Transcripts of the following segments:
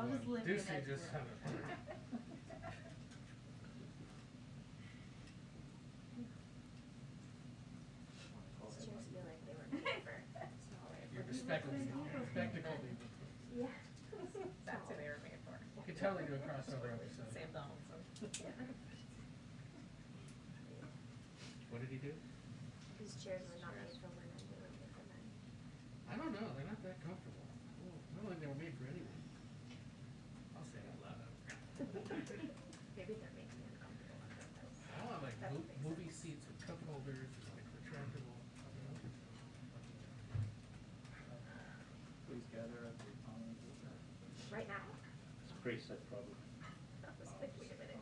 I'll just live in that just room. You're spectacle people. Yeah. That's who they were made for. You can totally do a crossover episode. Sam Donaldson. What did he do? These chairs were not made for women, they were made for men. I don't know. They're not that comfortable. I don't think they were made for anyone. I'll say that loud. Maybe they're making me uncomfortable on purpose. I want like movie seats with cup holders, like retractable. Please gather at the common. Right now? It's a preset problem. That was like, wait a minute.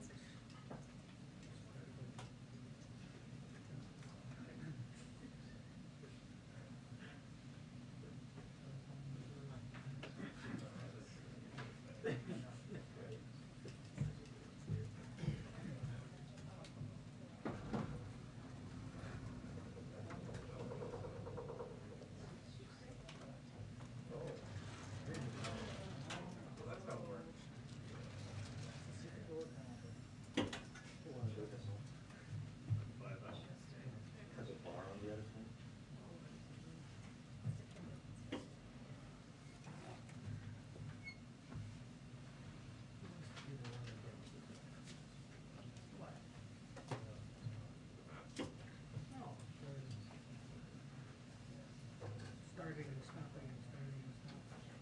Starting and stopping and starting and stopping.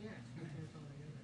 Yeah, switching all together.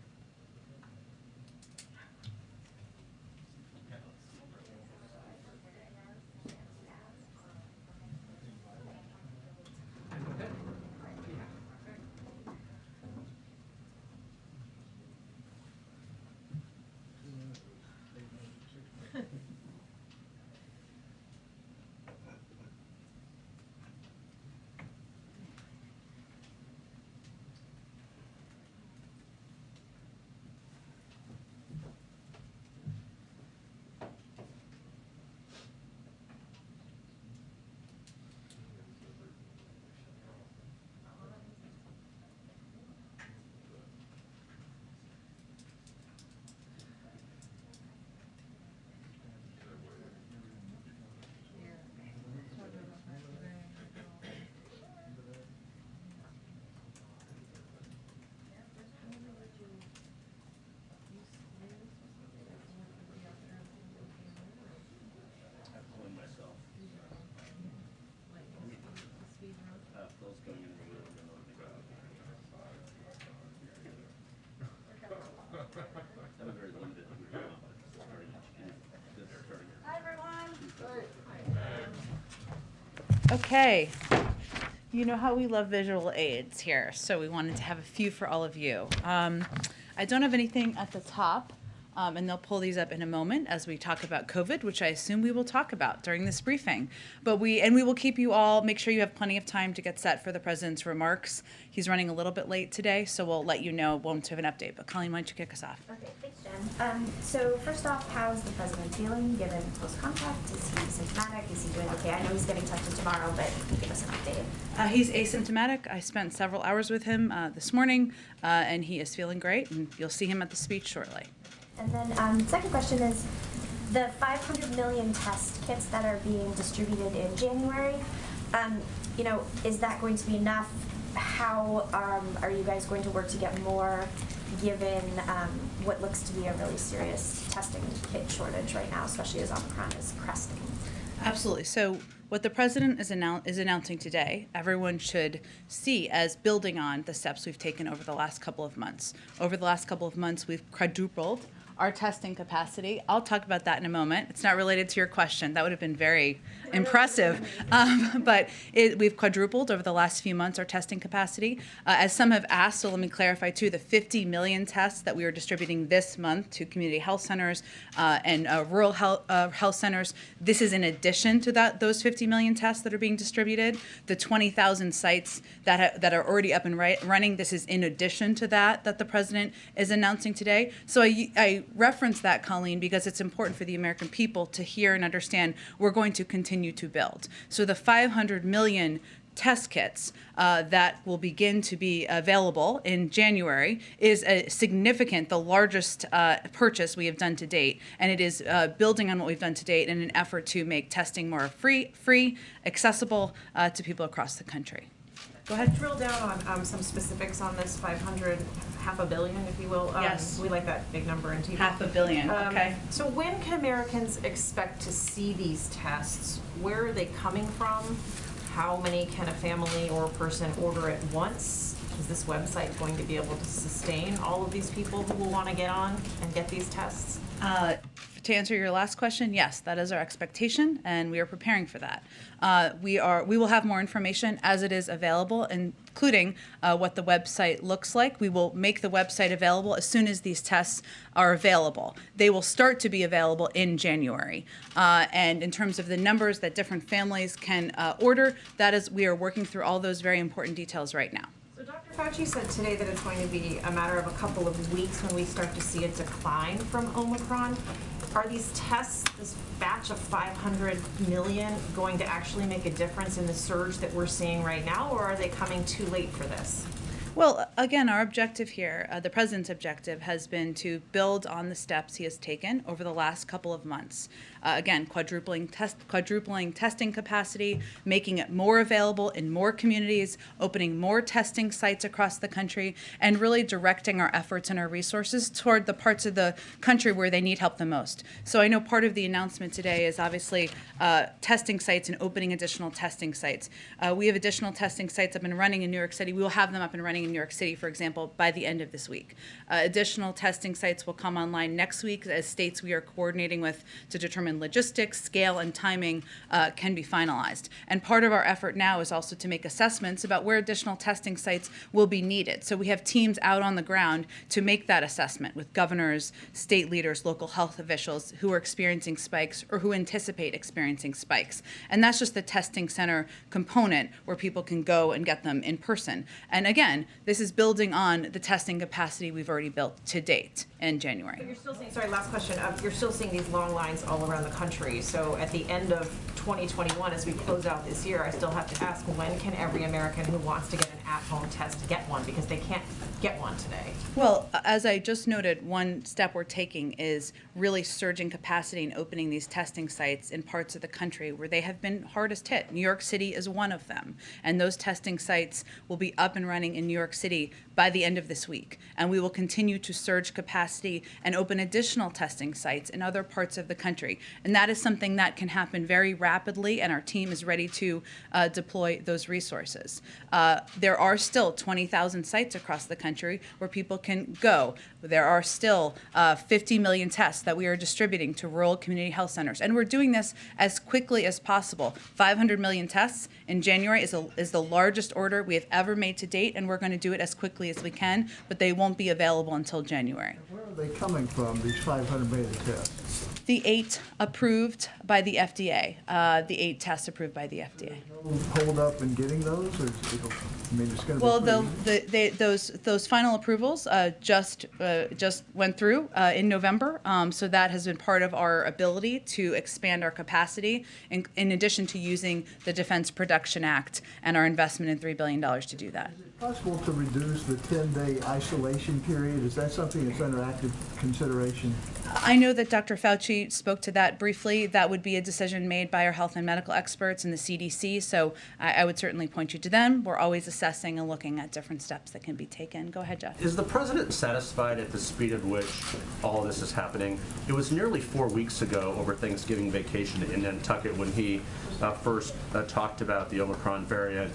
Okay, you know how we love visual aids here, so we wanted to have a few for all of you. I don't have anything at the top, and they'll pull these up in a moment as we talk about COVID, which I assume we will talk about during this briefing. But we will keep you all, make sure you have plenty of time to get set for the president's remarks. He's running a little bit late today, so we'll let you know once we have an update. But Colleen, why don't you kick us off? Okay, thanks, Jen. So first off, how is the president feeling given close contact? Is he symptomatic? Is he doing okay? I know he's getting tested tomorrow, but can you give us an update? He's asymptomatic. I spent several hours with him this morning, and he is feeling great, and you'll see him at the speech shortly. And then second question is, the 500 million test kits that are being distributed in January, is that going to be enough? How are you guys going to work to get more, given what looks to be a really serious testing kit shortage right now, especially as Omicron is cresting? Absolutely. So what the president is announcing today, everyone should see as building on the steps we've taken over the last couple of months. Over the last couple of months, we've quadrupled our testing capacity. I'll talk about that in a moment. It's not related to your question. That would have been very impressive. But we've quadrupled over the last few months our testing capacity. As some have asked, so let me clarify too, the 50 million tests that we are distributing this month to community health centers and rural health centers, this is in addition to those 50 million tests that are being distributed. The 20,000 sites that are already up and running, this is in addition to that the president is announcing today. So I reference that, Colleen, because it's important for the American people to hear and understand we're going to continue to build. So the 500 million test kits that will begin to be available in January is the largest purchase we have done to date, and it is building on what we've done to date in an effort to make testing more free, accessible to people across the country. Go ahead. Drill down on some specifics on this 500, half a billion, if you will. Yes. We like that big number in TV. $500 million, okay. So when can Americans expect to see these tests? Where are they coming from? How many can a family or person order at once? Is this website going to be able to sustain all of these people who will want to get on and get these tests? To answer your last question, yes, that is our expectation, and we are preparing for that. We will have more information as it is available, including what the website looks like. We will make the website available as soon as these tests are available. They will start to be available in January. And in terms of the numbers that different families can order, we are working through all those very important details right now. So Dr. Fauci said today that it's going to be a matter of a couple of weeks when we start to see a decline from Omicron. Are these tests, this batch of 500 million, going to actually make a difference in the surge that we're seeing right now, or are they coming too late for this? Well, again, our objective here, the president's objective, has been to build on the steps he has taken over the last couple of months. Again, quadrupling testing capacity, making it more available in more communities, opening more testing sites across the country, and really directing our efforts and our resources toward the parts of the country where they need help the most. So I know part of the announcement today is obviously testing sites and opening additional testing sites. We have additional testing sites up and running in New York City. We will have them up and running in New York City, for example, by the end of this week. Additional testing sites will come online next week as states we are coordinating with to determine logistics, scale, and timing can be finalized. And part of our effort now is also to make assessments about where additional testing sites will be needed. So we have teams out on the ground to make that assessment with governors, state leaders, local health officials who are experiencing spikes or who anticipate experiencing spikes. And that's just the testing center component where people can go and get them in person. And again, this is building on the testing capacity we've already built to date in January. But you're still seeing, sorry, last question. You're still seeing these long lines all around the country. So at the end of 2021, as we close out this year, I still have to ask, when can every American who wants to get an at-home test get one? Because they can't get one today. Well, as I just noted, one step we're taking is really surging capacity and opening these testing sites in parts of the country where they have been hardest hit. New York City is one of them. And those testing sites will be up and running in New York City by the end of this week. And we will continue to surge capacity and open additional testing sites in other parts of the country. And that is something that can happen very rapidly, and our team is ready to deploy those resources. There are still 20,000 sites across the country where people can go. There are still 50 million tests that we are distributing to rural community health centers. And we're doing this as quickly as possible. 500 million tests in January is the largest order we have ever made to date, and we're going to do it as quickly as we can, but they won't be available until January. Where are they coming from, these 500 million tests? The 8 approved by the FDA, the 8 tests approved by the FDA. No hold up in getting those, or it's going to be Well, pretty easy? those final approvals just went through in November, so that has been part of our ability to expand our capacity, in addition to using the Defense Production Act and our investment in $3 billion to do that. Is it possible to reduce the 10-day isolation period? Is that something that's under active consideration? I know that Dr. Fauci spoke to that briefly. That would be a decision made by our health and medical experts and the CDC, so I would certainly point you to them. We're always assessing and looking at different steps that can be taken. Go ahead, Jeff. Is the president satisfied at the speed at which all of this is happening? It was nearly 4 weeks ago over Thanksgiving vacation in Nantucket when he first talked about the Omicron variant.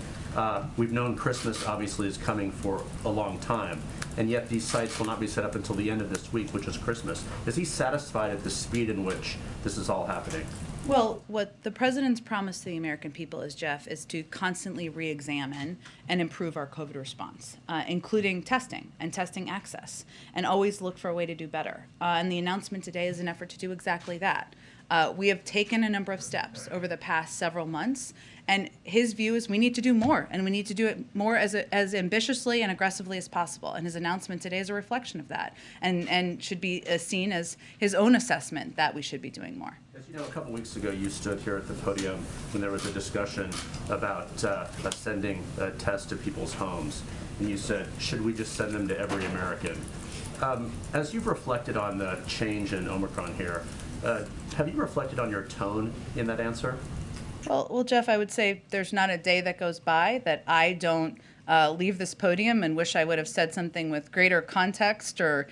We've known Christmas obviously is coming for a long time, and yet these sites will not be set up until the end of this week, which is Christmas. Is he satisfied at the speed in which this is all happening? Well, what the president's promise to the American people is, Jeff, is to constantly re-examine and improve our COVID response, including testing and testing access, and always look for a way to do better. And the announcement today is an effort to do exactly that. We have taken a number of steps over the past several months, And his view is we need to do more, and we need to do it more as ambitiously and aggressively as possible. And his announcement today is a reflection of that, and should be seen as his own assessment that we should be doing more. As you know, a couple weeks ago, you stood here at the podium when there was a discussion about sending tests to people's homes, and you said, should we just send them to every American? As you've reflected on the change in Omicron here, have you reflected on your tone in that answer? Well, Jeff, I would say there's not a day that goes by that I don't leave this podium and wish I would have said something with greater context or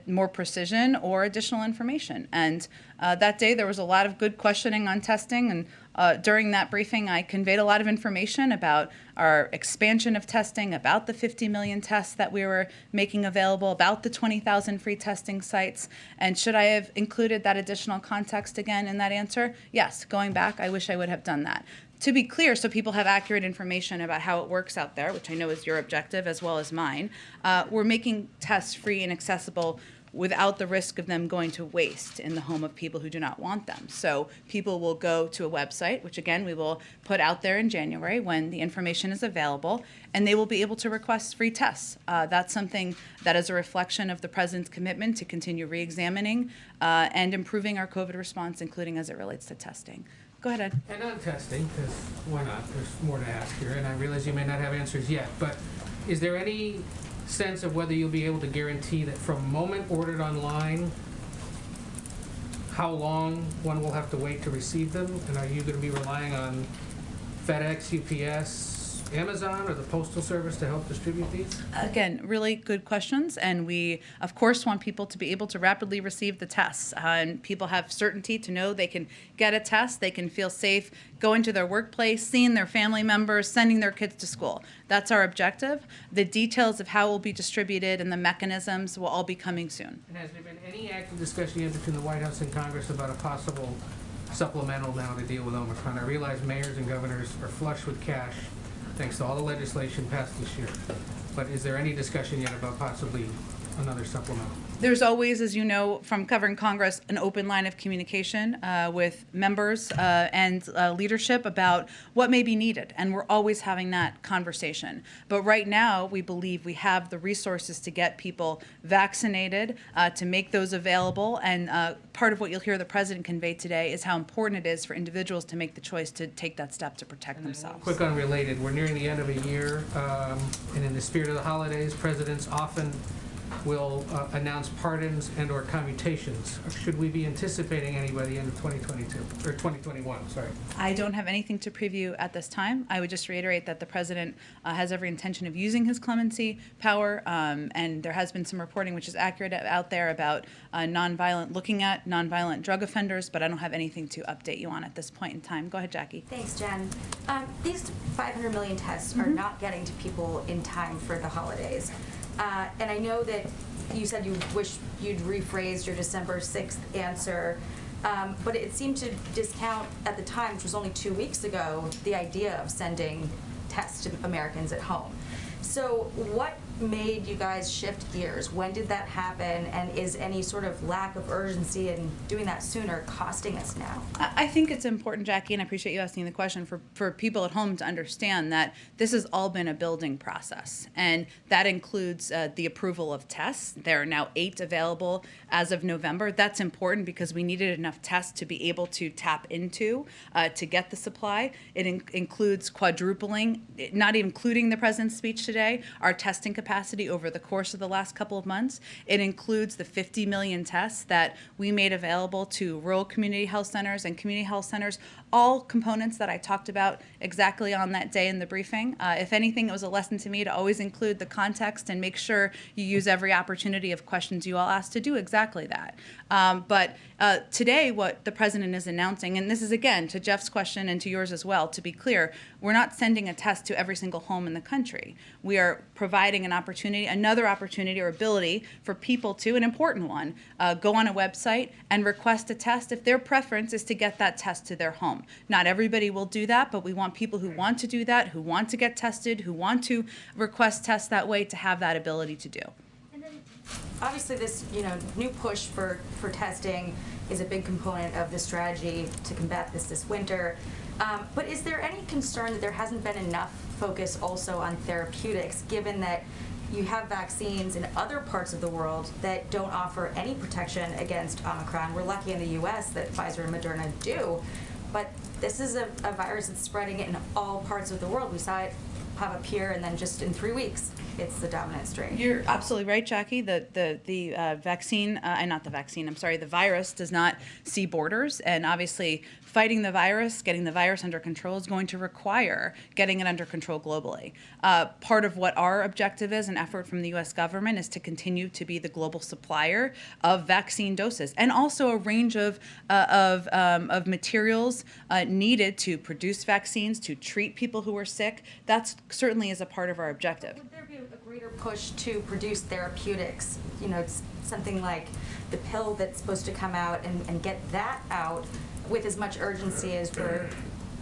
more precision or additional information. And that day there was a lot of good questioning on testing, and during that briefing I conveyed a lot of information about our expansion of testing, about the 50 million tests that we were making available, about the 20,000 free testing sites. And should I have included that additional context again in that answer? Yes, going back, I wish I would have done that. To be clear, so people have accurate information about how it works out there, which I know is your objective as well as mine, we're making tests free and accessible without the risk of them going to waste in the home of people who do not want them. So people will go to a website, which again we will put out there in January when the information is available, and they will be able to request free tests. That's something that is a reflection of the President's commitment to continue re-examining and improving our COVID response, including as it relates to testing. Go ahead, Ed. And on testing, because why not? There's more to ask here, and I realize you may not have answers yet, but is there any sense of whether you'll be able to guarantee that from moment ordered online, how long one will have to wait to receive them? And are you going to be relying on FedEx, UPS, Amazon, or the Postal Service to help distribute these? Again, really good questions, and we, of course, want people to be able to rapidly receive the tests. And people have certainty to know they can get a test, they can feel safe going to their workplace, seeing their family members, sending their kids to school. That's our objective. The details of how it will be distributed and the mechanisms will all be coming soon. And has there been any active discussion yet between the White House and Congress about a possible supplemental now to deal with Omicron? I realize mayors and governors are flush with cash thanks to all the legislation passed this year. But is there any discussion yet about possibly another supplemental? There's always, as you know, from covering Congress, an open line of communication with members and leadership about what may be needed, and we're always having that conversation. But right now, we believe we have the resources to get people vaccinated, to make those available, and part of what you'll hear the President convey today is how important it is for individuals to make the choice to take that step to protect themselves. Quick unrelated, we're nearing the end of a year, and in the spirit of the holidays, presidents often will announce pardons and or commutations. Should we be anticipating any by the end of 2022, or 2021, sorry? I don't have anything to preview at this time. I would just reiterate that the President has every intention of using his clemency power, and there has been some reporting which is accurate out there about looking at nonviolent drug offenders, but I don't have anything to update you on at this point in time. Go ahead, Jackie. Thanks, Jen. These 500 million tests are not getting to people in time for the holidays. And I know that you said you wish you'd rephrased your December 6th answer, but it seemed to discount at the time, which was only 2 weeks ago, the idea of sending tests to Americans at home. So what made you guys shift gears? When did that happen? And is any sort of lack of urgency in doing that sooner costing us now? I think it's important, Jackie, and I appreciate you asking the question, for people at home to understand that this has all been a building process. And that includes the approval of tests. There are now 8 available as of November. That's important because we needed enough tests to be able to tap into to get the supply. It includes quadrupling, not including the President's speech today, our testing capacity over the course of the last couple of months. It includes the 50 million tests that we made available to rural community health centers and community health centers, all components that I talked about exactly on that day in the briefing. If anything, it was a lesson to me to always include the context and make sure you use every opportunity of questions you all asked to do exactly that. But today, what the President is announcing, and this is again to Jeff's question and to yours as well, to be clear, we're not sending a test to every single home in the country. We are providing an opportunity, another opportunity or ability for people to, an important one, go on a website and request a test if their preference is to get that test to their home. Not everybody will do that, but we want people who want to do that, who want to get tested, who want to request tests that way, to have that ability to do. And then obviously this, new push for testing is a big component of the strategy to combat this winter. But is there any concern that there hasn't been enough focus also on therapeutics, given that you have vaccines in other parts of the world that don't offer any protection against Omicron? We're lucky in the US that Pfizer and Moderna do, but this is a virus that's spreading in all parts of the world. We saw it pop up here, and then just in 3 weeks, it's the dominant strain. You're absolutely right, Jackie. The vaccine, not the vaccine, I'm sorry, the virus does not see borders, and obviously fighting the virus, getting the virus under control is going to require getting it under control globally. Part of what our objective is, an effort from the U.S. government, is to continue to be the global supplier of vaccine doses, and also a range of materials needed to produce vaccines, to treat people who are sick. That's certainly is a part of our objective. Would there be a greater push to produce therapeutics? It's something like the pill that's supposed to come out and get that out with as much urgency as we're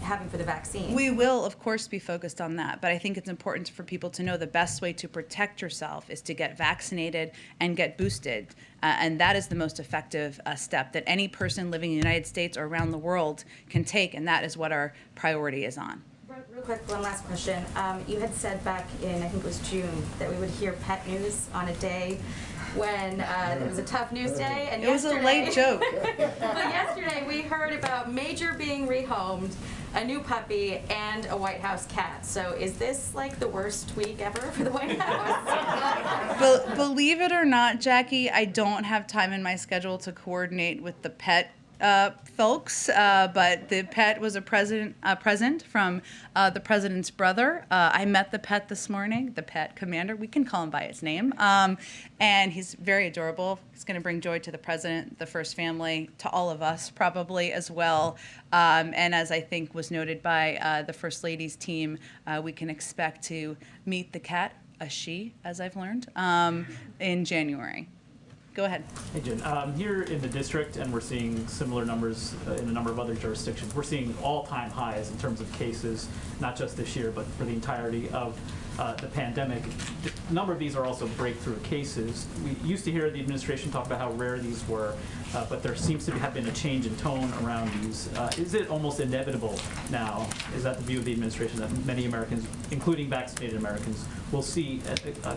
having for the vaccine. We will, of course, be focused on that, but I think it's important for people to know the best way to protect yourself is to get vaccinated and get boosted, and that is the most effective step that any person living in the United States or around the world can take, and that is what our priority is on. Real quick, one last question. You had said back in, I think it was June, that we would hear pet news on a day when it was a tough news day. And it was a late joke. But yesterday we heard about Major being rehomed, a new puppy, and a White House cat. So is this like the worst week ever for the White House? Believe it or not, Jackie, I don't have time in my schedule to coordinate with the pet folks, but the pet was a present from the president's brother. I met the pet this morning, the pet commander. We can call him by his name. And he's very adorable. He's going to bring joy to the president, the first family, to all of us probably as well. And as I think was noted by the First Lady's team, we can expect to meet the cat, a she, as I've learned, in January. Go ahead. Hey, Jen. Here in the district, and we're seeing similar numbers in a number of other jurisdictions, we're seeing all-time highs in terms of cases, not just this year, but for the entirety of the pandemic. A number of these are also breakthrough cases. We used to hear the administration talk about how rare these were, but there seems to have been a change in tone around these. Is it almost inevitable now, is that the view of the administration, that many Americans, including vaccinated Americans, will see a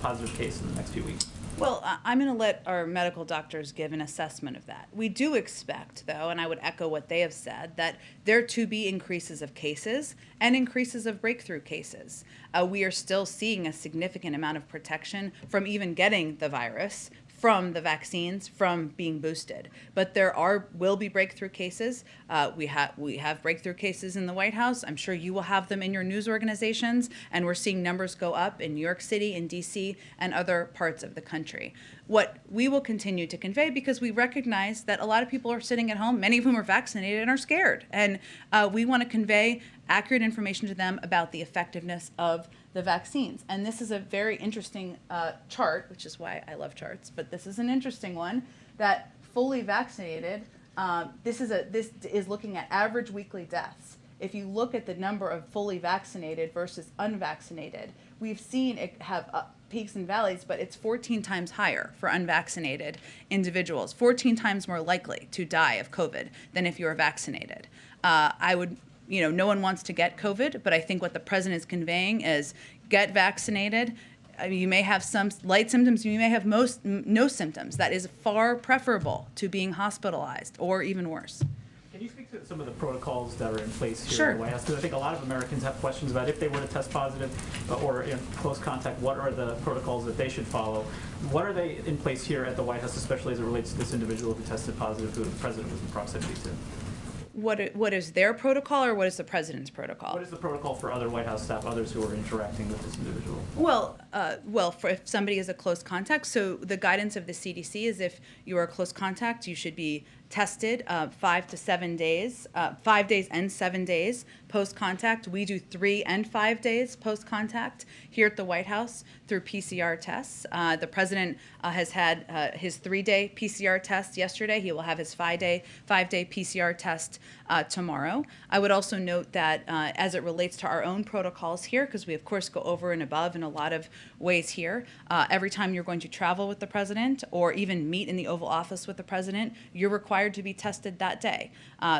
positive case in the next few weeks? Well, I'm going to let our medical doctors give an assessment of that. We do expect, though, and I would echo what they have said, that there to be increases of cases and increases of breakthrough cases. We are still seeing a significant amount of protection from even getting the virus, from the vaccines, from being boosted. But there will be breakthrough cases. We have breakthrough cases in the White House. I'm sure you will have them in your news organizations, and we're seeing numbers go up in New York City, in DC, and other parts of the country. What we will continue to convey, because we recognize that a lot of people are sitting at home, many of whom are vaccinated and are scared, and we want to convey accurate information to them about the effectiveness of the vaccines. And this is a very interesting chart, which is why I love charts, but this is an interesting one, that fully vaccinated, this is looking at average weekly deaths. If you look at the number of fully vaccinated versus unvaccinated, we've seen it have peaks and valleys, but it's 14 times higher for unvaccinated individuals, 14 times more likely to die of COVID than if you are vaccinated. No one wants to get COVID, but I think what the president is conveying is get vaccinated. You may have some light symptoms, you may have no symptoms. That is far preferable to being hospitalized or even worse. Can you speak to some of the protocols that are in place here Sure. in the White House? Because I think a lot of Americans have questions about if they were to test positive or in close contact, what are the protocols that they should follow? What are they in place here at the White House, especially as it relates to this individual who tested positive, who the president was in proximity to? What is their protocol, or what is the president's protocol? What is the protocol for other White House staff, others who are interacting with this individual? Well, if somebody is a close contact, so the guidance of the CDC is if you are a close contact, you should be tested 5 to 7 days, 5 days and 7 days post-contact. We do 3 and 5 days post-contact here at the White House through PCR tests. The president has had his 3-day PCR test yesterday. He will have his 5-day PCR test tomorrow. I would also note that as it relates to our own protocols here, because we of course go over and above in a lot of ways here, every time you're going to travel with the president or even meet in the Oval Office with the president, you're required to be tested that day.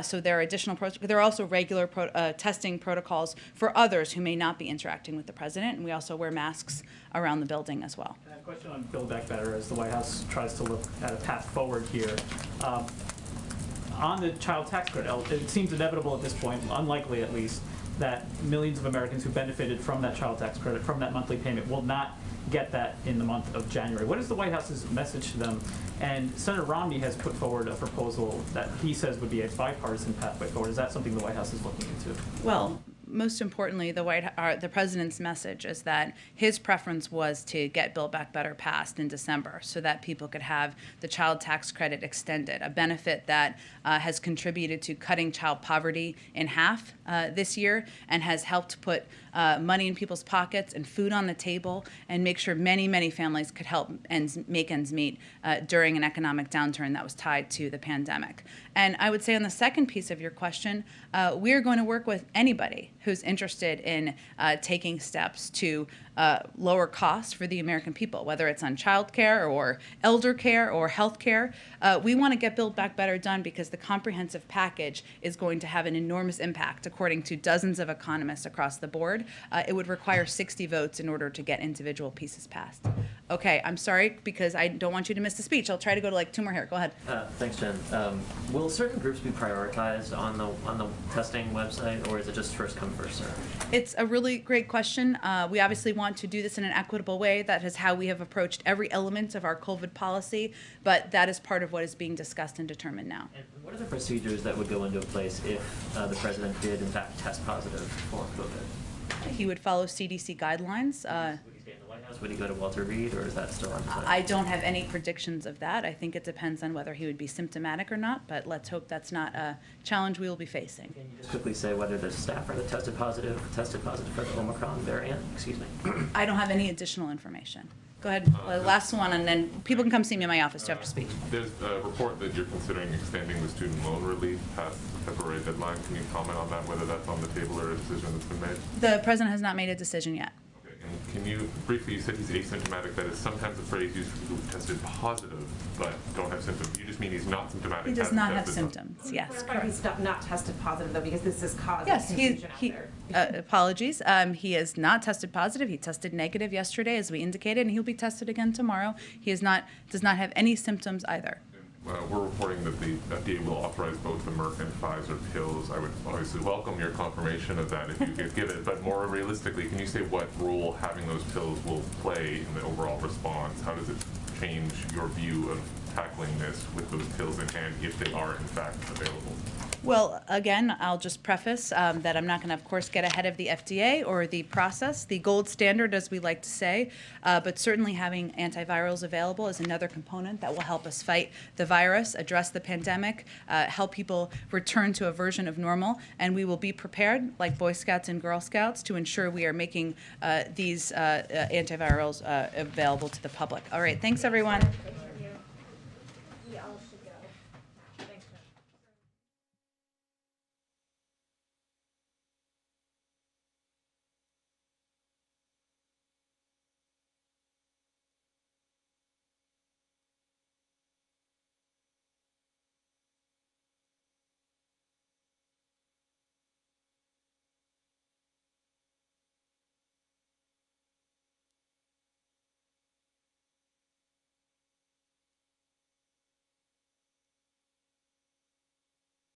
So there are additional, there are also regular testing protocols for others who may not be interacting with the president, and we also wear masks around the building as well. I have a question on Build Back Better as the White House tries to look at a path forward here. On the child tax credit, it seems inevitable at this point, unlikely at least, that millions of Americans who benefited from that child tax credit, from that monthly payment, will not get that in the month of January. What is the White House's message to them? And Senator Romney has put forward a proposal that he says would be a bipartisan pathway forward. Is that something the White House is looking into? Well, most importantly, the president's message is that his preference was to get Build Back Better passed in December so that people could have the child tax credit extended, a benefit that has contributed to cutting child poverty in half this year and has helped put money in people's pockets and food on the table and make sure many, many families could help make ends meet during an economic downturn that was tied to the pandemic. And I would say on the second piece of your question, we are going to work with anybody who's interested in taking steps to lower costs for the American people, whether it's on child care or elder care or health care. We want to get Build Back Better done because the comprehensive package is going to have an enormous impact, according to dozens of economists across the board. It would require 60 votes in order to get individual pieces passed. Okay, I'm sorry, because I don't want you to miss the speech. I'll try to go to like 2 more here. Go ahead. Thanks, Jen. Will certain groups be prioritized on the testing website, or is it just first come, first serve? It's a really great question. We obviously want to do this in an equitable way. That is how we have approached every element of our COVID policy, but that is part of what is being discussed and determined now. And what are the procedures that would go into place if the president did, in fact, test positive for COVID? He would follow CDC guidelines. Would he stay in the White House? Would he go to Walter Reed, or is that still undecided? I don't have any predictions of that. I think it depends on whether he would be symptomatic or not, but let's hope that's not a challenge we will be facing. Can you just quickly say whether the staffer that tested positive for the Omicron variant? Excuse me. I don't have any additional information. Go ahead, last one, and then people can come see me in my office after speech. There's a report that you're considering extending the student loan relief past the February deadline. Can you comment on that, whether that's on the table or a decision that's been made? The president has not made a decision yet. Okay, and can you briefly, you said he's asymptomatic. That is sometimes a phrase used for people who tested positive but don't have symptoms. You just mean he's not symptomatic. He does not have symptoms, yes. He's not tested positive though, because this is causing Yes, confusion out there. apologies. He has not tested positive. He tested negative yesterday, as we indicated, and he'll be tested again tomorrow. He does not have any symptoms either. We're reporting that the FDA will authorize both the Merck and Pfizer pills. I would obviously welcome your confirmation of that if you could give it, but more realistically, can you say what role having those pills will play in the overall response? How does it change your view of tackling this with those pills in hand if they are in fact available? Well, again, I'll just preface that I'm not going to, of course, get ahead of the FDA or the process, the gold standard, as we like to say, but certainly having antivirals available is another component that will help us fight the virus, address the pandemic, help people return to a version of normal, and we will be prepared, like Boy Scouts and Girl Scouts, to ensure we are making these antivirals available to the public. All right, thanks, everyone.